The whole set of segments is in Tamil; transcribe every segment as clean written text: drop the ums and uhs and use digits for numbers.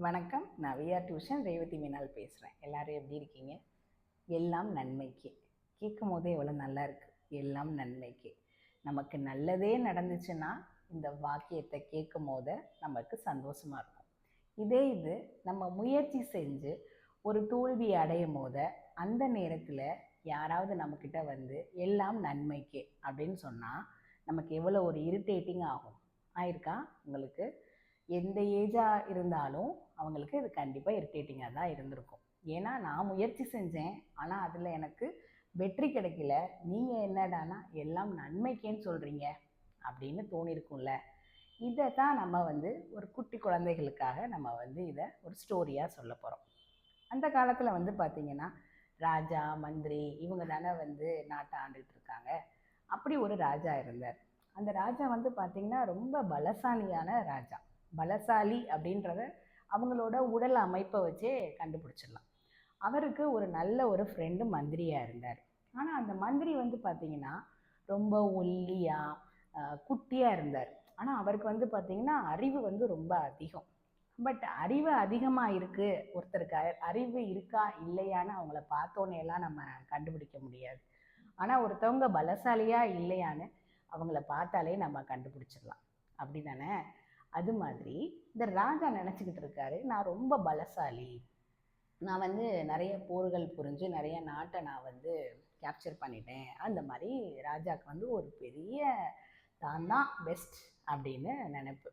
வணக்கம். நான் விஆர் டியூஷன் ரேவதி மீனால் பேசுகிறேன். எல்லாரும் எப்படி இருக்கீங்க? எல்லாம் நன்மைக்கு. கேட்கும் போதே எவ்வளோ நல்லா இருக்கு. எல்லாம் நன்மைக்கு. நமக்கு நல்லதே நடந்துச்சுன்னா இந்த வாக்கியத்தை கேட்கும் போது நமக்கு சந்தோஷமாக இருக்கும். இது நம்ம முயற்சி செஞ்சு ஒரு தோல்வி அடையும் போது அந்த நேரத்தில் யாராவது நம்மக்கிட்ட வந்து எல்லாம் நன்மைக்கு அப்படின்னு சொன்னால் நமக்கு எவ்வளோ ஒரு இரிட்டேட்டிங் ஆகும். ஆயிருக்கா உங்களுக்கு? எந்த ஏஜாக இருந்தாலும் அவங்களுக்கு இது கண்டிப்பாக இரிட்டேட்டிங்காக தான் இருந்திருக்கும். ஏன்னா நான் முயற்சி செஞ்சேன், ஆனால் அதில் எனக்கு வெற்றி கிடைக்கல. நீங்கள் என்னடானா எல்லாம் நன்மைக்கேன்னு சொல்கிறீங்க அப்படின்னு தோணியிருக்கும்ல. இதை தான் நம்ம வந்து ஒரு குட்டி குழந்தைகளுக்காக நம்ம வந்து இதை ஒரு ஸ்டோரியாக சொல்ல போகிறோம். அந்த காலத்தில் வந்து பார்த்திங்கன்னா ராஜா மந்திரி இவங்க தானே வந்து நாட்டை ஆண்டுகிட்டு இருக்காங்க. அப்படி ஒரு ராஜா இருந்தார். அந்த ராஜா வந்து பார்த்திங்கன்னா ரொம்ப பலசாலியான ராஜா. பலசாலி அப்படின்றத அவங்களோட உடல் அமைப்பை வச்சே கண்டுபிடிச்சிடலாம். அவருக்கு ஒரு நல்ல ஒரு ஃப்ரெண்டு மந்திரியாக இருந்தார். ஆனால் அந்த மந்திரி வந்து பார்த்திங்கன்னா ரொம்ப ஒல்லியாக குட்டியாக இருந்தார். ஆனால் அவருக்கு வந்து பார்த்திங்கன்னா அறிவு வந்து ரொம்ப அதிகம். பட் அறிவு அதிகமாக இருக்குது ஒருத்தருக்கு, அறிவு இருக்கா இல்லையான்னு அவங்கள பார்த்தோன்னே எல்லாம் நம்ம கண்டுபிடிக்க முடியாது. ஆனால் ஒருத்தவங்க பலசாலியாக இல்லையான்னு அவங்கள பார்த்தாலே நம்ம கண்டுபிடிச்சிடலாம். அப்படி தானே? அது மாதிரி இந்த ராஜா நினச்சிக்கிட்டு இருக்காரு, நான் ரொம்ப பலசாலி, நான் வந்து நிறைய போர்கள் புரிஞ்சு நிறைய நாட்டை நான் வந்து கேப்சர் பண்ணிட்டேன். அந்த மாதிரி ராஜாவுக்கு வந்து ஒரு பெரிய தான் தான் பெஸ்ட் அப்படின்னு நினைப்பு.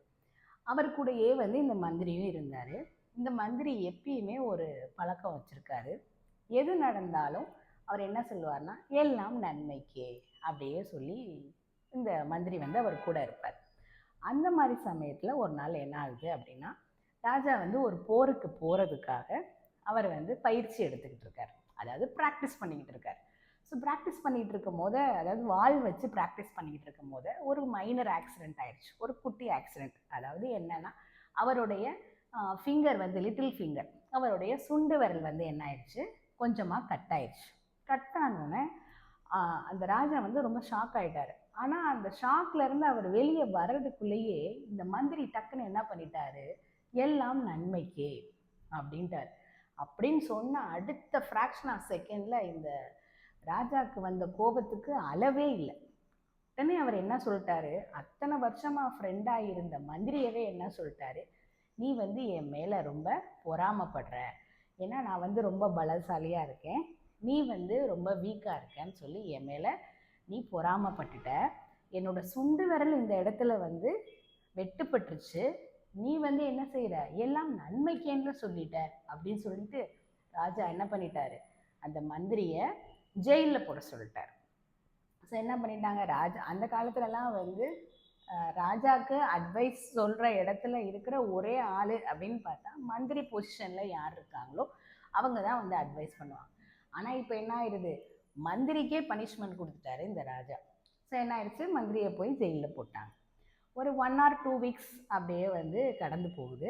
அவர் கூடயே வந்து இந்த மந்திரியும் இருந்தார். இந்த மந்திரி எப்பயுமே ஒரு பழக்கம் வச்சுருக்காரு. எது நடந்தாலும் அவர் என்ன சொல்லுவார்னா எல்லாம் நன்மைக்கே அப்படியே சொல்லி இந்த மந்திரி வந்து அவர் கூட இருப்பார். அந்த மாதிரி சமயத்தில் ஒரு நாள் என்ன ஆகுது அப்படின்னா, ராஜா வந்து ஒரு போருக்கு போகிறதுக்காக அவர் வந்து பயிற்சி எடுத்துக்கிட்டு இருக்கார். அதாவது ப்ராக்டிஸ் பண்ணிக்கிட்டு இருக்கார். ஸோ ப்ராக்டிஸ் பண்ணிகிட்டு இருக்கும் போது, அதாவது வாள் வச்சு ப்ராக்டிஸ் பண்ணிக்கிட்டு இருக்கும் போது ஒரு மைனர் ஆக்சிடெண்ட் ஆயிடுச்சு. ஒரு குட்டி ஆக்சிடெண்ட். அதாவது என்னென்னா, அவருடைய ஃபிங்கர் வந்து லிட்டில் ஃபிங்கர், அவருடைய சுண்டு விரல் வந்து என்ன ஆயிடுச்சு, கொஞ்சமாக கட் ஆயிடுச்சு. கட் ஆனோடனே அந்த ராஜா வந்து ரொம்ப ஷாக் ஆகிட்டார். ஆனால் அந்த ஷாக்லேருந்து அவர் வெளியே வர்றதுக்குள்ளேயே இந்த மந்திரி டக்குன்னு என்ன பண்ணிட்டாரு, எல்லாம் நன்மைக்கே அப்படின்ட்டார். அப்படின்னு சொன்ன அடுத்த ஃப்ராக்ஷன் ஆஃப் செகண்டில் இந்த ராஜாவுக்கு வந்த கோபத்துக்கு அளவே இல்லை. உடனே அவர் என்ன சொல்லிட்டாரு, அத்தனை வருஷமாக ஃப்ரெண்டாக இருந்த மந்திரியவே என்ன சொல்லிட்டாரு, நீ வந்து என் மேலே ரொம்ப பொறாமப்படுற, ஏன்னா நான் வந்து ரொம்ப பலசாலியாக இருக்கேன், நீ வந்து ரொம்ப வீக்காக இருக்கேன்னு சொல்லி என் மேலே நீ பொறாமப்பட்டுட்ட. என்னோட சுண்டு விரல் இந்த இடத்துல வந்து வெட்டுப்பட்டுருச்சு, நீ வந்து என்ன செய்கிற, எல்லாம் நன்மைக்கேன்னு சொல்லிட்ட அப்படின்னு சொல்லிட்டு ராஜா என்ன பண்ணிட்டாரு, அந்த மந்திரியை ஜெயிலில் போட சொல்லிட்டார். ஸோ என்ன பண்ணிட்டாங்க, ராஜா அந்த காலத்துலலாம் வந்து ராஜாவுக்கு அட்வைஸ் சொல்கிற இடத்துல இருக்கிற ஒரே ஆள் அப்படின்னு பார்த்தா மந்திரி பொசிஷனில் யார் இருக்காங்களோ அவங்க தான் வந்து அட்வைஸ் பண்ணுவாங்க. ஆனால் இப்போ என்ன ஆயிடுது, மந்திரிக்கே பனிஷ்மெண்ட் கொடுத்துட்டாரு இந்த ராஜா. ஸோ என்ன ஆயிடுச்சு, மந்திரியை போய் ஜெயிலில் போட்டாங்க. ஒரு 1 or 2 weeks அப்படியே வந்து கடந்து போகுது.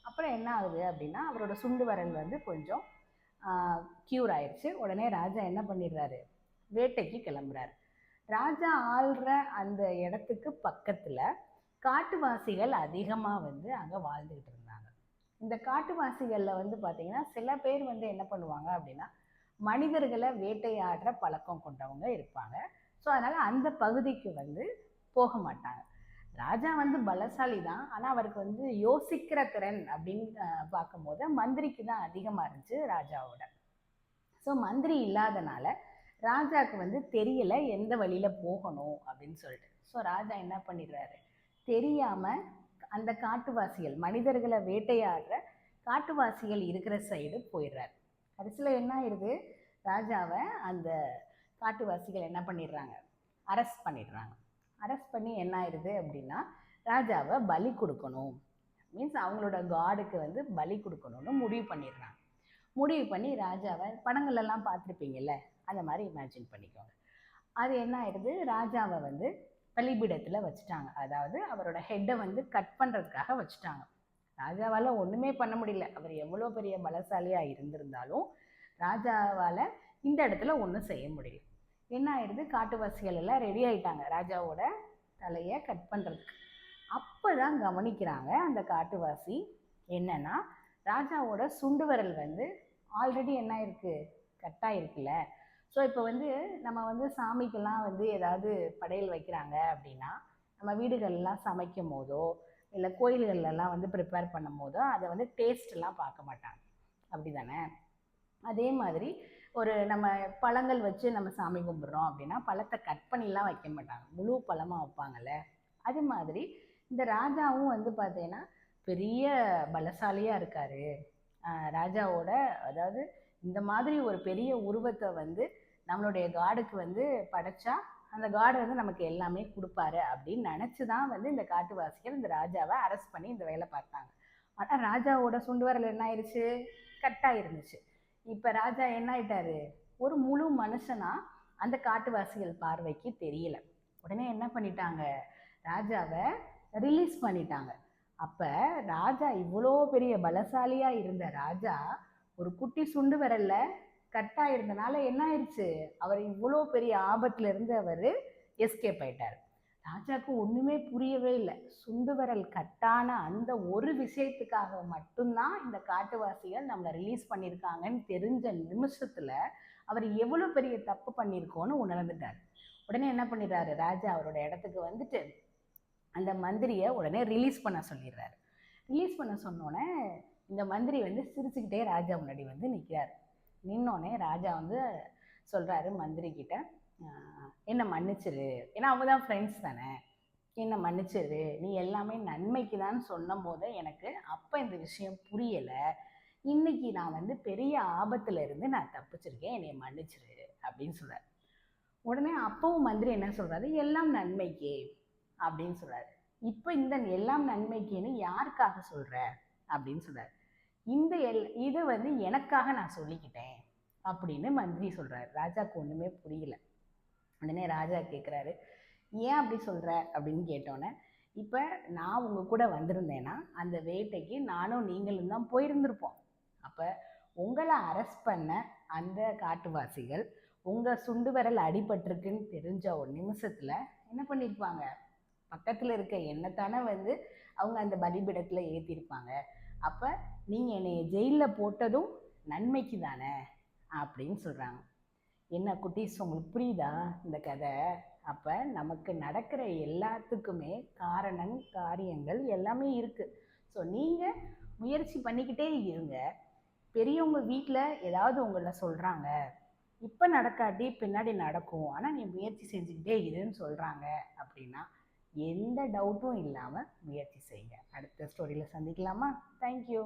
அப்புறம் என்ன ஆகுது அப்படின்னா, அவரோட சுண்டு வரல் வந்து கொஞ்சம் க்யூர் ஆயிடுச்சு. உடனே ராஜா என்ன பண்ணிடுறாரு, வேட்டைக்கு கிளம்புறாரு. ராஜா ஆள்ற அந்த இடத்துக்கு பக்கத்தில் காட்டுவாசிகள் அதிகமாக வந்து அங்கே வாழ்ந்துக்கிட்டு இருந்தாங்க. இந்த காட்டுவாசிகளில் வந்து பார்த்திங்கன்னா சில பேர் வந்து என்ன பண்ணுவாங்க அப்படின்னா, மனிதர்களை வேட்டையாடுற பழக்கம் கொண்டவங்க இருப்பாங்க. ஸோ அதனால் அந்த பகுதிக்கு வந்து போக மாட்டாங்க. ராஜா வந்து பலசாலி தான், ஆனால் அவருக்கு வந்து யோசிக்கிற திறன் அப்படின்னு பார்க்கும்போது மந்திரிக்கு தான் அதிகமாக இருந்துச்சு ராஜாவோட. ஸோ மந்திரி இல்லாதனால ராஜாவுக்கு வந்து தெரியலை எந்த வழியில் போகணும் அப்படின்னு சொல்லிட்டு. ஸோ ராஜா என்ன பண்ணிடுறாரு, தெரியாமல் அந்த காட்டுவாசிகள், மனிதர்களை வேட்டையாடுற காட்டுவாசிகள் இருக்கிற சைடு போயிடுறாரு. கடைசியில் என்ன ஆயிடுது, ராஜாவை அந்த காட்டுவாசிகள் என்ன பண்ணிடுறாங்க, அரெஸ்ட் பண்ணிடுறாங்க. அரெஸ்ட் பண்ணி என்ன ஆயிடுது அப்படின்னா, ராஜாவை பலி கொடுக்கணும், மீன்ஸ் அவங்களோட காடுக்கு வந்து பலி கொடுக்கணும்னு முடிவு பண்ணிடுறாங்க. முடிவு பண்ணி ராஜாவை, படங்கள்லாம் பார்த்துருப்பீங்கல்ல, அந்த மாதிரி இமேஜின் பண்ணிக்கோங்க. அது என்ன ஆயிடுது, ராஜாவை வந்து பலிபீடத்தில் வச்சுட்டாங்க. அதாவது அவரோட ஹெட்டை வந்து கட் பண்ணுறதுக்காக வச்சுட்டாங்க. ராஜாவால் ஒன்றுமே பண்ண முடியல. அவர் எவ்வளோ பெரிய பலசாலியாக இருந்திருந்தாலும் ராஜாவால் இந்த இடத்துல ஒன்றும் செய்ய முடியல. என்ன ஆயிடுது, காட்டுவாசிகள் எல்லாம் ரெடி ஆகிட்டாங்க ராஜாவோட தலையை கட் பண்ணுறதுக்கு. அப்போ தான் கவனிக்கிறாங்க அந்த காட்டுவாசி என்னென்னா, ராஜாவோட சுண்டு விரல் வந்து ஆல்ரெடி என்ன ஆயிருக்கு, கட்டாயிருக்குல்ல. ஸோ இப்போ வந்து நம்ம வந்து சாமிக்கெல்லாம் வந்து ஏதாவது படையல் வைக்கிறாங்க அப்படின்னா, நம்ம வீடுகள்லாம் சமைக்கும் போதோ இல்லை கோயில்கள்லாம் வந்து ப்ரிப்பேர் பண்ணும் போதோ அதை வந்து டேஸ்ட்லாம் பார்க்க மாட்டாங்க, அப்படி தானே? அதே மாதிரி ஒரு நம்ம பழங்கள் வச்சு நம்ம சாமி கும்பிட்றோம் அப்படின்னா பழத்தை கட் பண்ணிலாம் வைக்க மாட்டாங்க, முழு பழமாக வைப்பாங்கல்ல. அது மாதிரி இந்த ராஜாவும் வந்து பார்த்தீங்கன்னா பெரிய பலசாலியாக இருக்கார். ராஜாவோட அதாவது இந்த மாதிரி ஒரு பெரிய உருவத்தை வந்து நம்மளுடைய காடுக்கு வந்து படைச்சா அந்த காடு வந்து நமக்கு எல்லாமே கொடுப்பாரு அப்படின்னு நினச்சி தான் வந்து இந்த காட்டுவாசிகள் இந்த ராஜாவை அரெஸ்ட் பண்ணி இந்த வேலை பார்த்தாங்க. ஆனால் ராஜாவோட சுண்டு வரல் என்ன ஆயிடுச்சு, கட்டாக இருந்துச்சு. இப்போ ராஜா என்ன ஆயிட்டாரு, ஒரு முழு மனுஷனா அந்த காட்டுவாசிகள் பார்வைக்கு தெரியல. உடனே என்ன பண்ணிட்டாங்க, ராஜாவை ரிலீஸ் பண்ணிட்டாங்க. அப்போ ராஜா இவ்வளோ பெரிய பலசாலியாக இருந்த ராஜா ஒரு குட்டி சுண்டு விரல்ல கட்டாக இருந்தனால என்ன ஆயிடுச்சு, அவர் இவ்வளோ பெரிய ஆபத்துல இருந்து அவர் எஸ்கேப் ஆயிட்டார். ராஜாவுக்கு ஒன்றுமே புரியவே இல்லை. சுண்டு விரல் கட்டான அந்த ஒரு விஷயத்துக்காக மட்டும்தான் இந்த காட்டுவாசிகள் நம்மளை ரிலீஸ் பண்ணியிருக்காங்கன்னு தெரிஞ்ச நிமிஷத்தில் அவர் எவ்வளோ பெரிய தப்பு பண்ணியிருக்கோன்னு உணர்ந்துட்டார். உடனே என்ன பண்ணிடுறாரு, ராஜா அவரோட இடத்துக்கு வந்துட்டு அந்த மந்திரியை உடனே ரிலீஸ் பண்ண சொல்லிடுறாரு. ரிலீஸ் பண்ண சொன்னோடனே இந்த மந்திரி வந்து சிரிச்சுக்கிட்டே ராஜா முன்னாடி வந்து நிற்கிறார். நின்னோடனே ராஜா வந்து சொல்கிறாரு மந்திரி கிட்ட, என்னை மன்னிச்சிரு, ஏன்னா அவங்க தான் ஃப்ரெண்ட்ஸ் தானே, என்னை மன்னிச்சிரு, நீ எல்லாமே நன்மைக்கு தான் சொன்னும் போது எனக்கு அப்போ இந்த விஷயம் புரியலை, இன்னைக்கு நான் வந்து பெரிய ஆபத்துல இருந்து நான் தப்பிச்சிருக்கேன், என்னை மன்னிச்சிரு அப்படின்னு சொல்கிறார். உடனே அப்பவும் மந்திரி என்ன சொல்கிறாரு, எல்லாம் நன்மைக்கே அப்படின்னு சொல்கிறாரு. இப்போ இந்த எல்லாம் நன்மைக்குன்னு யாருக்காக சொல்கிற அப்படின்னு சொல்கிறார். இந்த இதை வந்து எனக்காக நான் சொல்லிக்கிட்டேன் அப்படின்னு மந்திரி சொல்கிறார். ராஜாவுக்கு ஒன்றுமே புரியல. உடனே ராஜா கேட்குறாரு, ஏன் அப்படி சொல்கிற அப்படின்னு கேட்டோன்னே, இப்போ நான் உங்கள் கூட வந்திருந்தேன்னா அந்த வேட்டைக்கு நானும் நீங்களும் தான் போயிருந்திருப்போம். அப்போ உங்களை அரெஸ்ட் பண்ண அந்த காட்டுவாசிகள் உங்கள் சுண்டு விரல் அடிபட்டிருக்குன்னு தெரிஞ்ச ஒரு நிமிஷத்தில் என்ன பண்ணியிருப்பாங்க, பக்கத்தில் இருக்க எண்ணத்தானே வந்து அவங்க அந்த பலிபீடத்தில் ஏற்றிருப்பாங்க. அப்போ நீங்கள் என்னை ஜெயிலில் போட்டதும் நன்மைக்கு தானே அப்படின்னு சொல்கிறாங்க. என்ன குட்டீஸ், உங்களுக்கு புரியுதா இந்த கதை? அப்போ நமக்கு நடக்கிற எல்லாத்துக்குமே காரணம் காரியங்கள் எல்லாமே இருக்குது. ஸோ நீங்கள் முயற்சி பண்ணிக்கிட்டே இருங்க. பெரியவங்க வீட்டில் ஏதாவது உங்களை சொல்கிறாங்க, இப்போ நடக்காட்டி பின்னாடி நடக்கும், ஆனால் நீ முயற்சி செஞ்சுக்கிட்டே இருன்னு சொல்கிறாங்க அப்படின்னா எந்த டவுட்டும் இல்லாமல் முயற்சி செய்யுங்க. அடுத்த ஸ்டோரியில் சந்திக்கலாமா? தேங்க்யூ.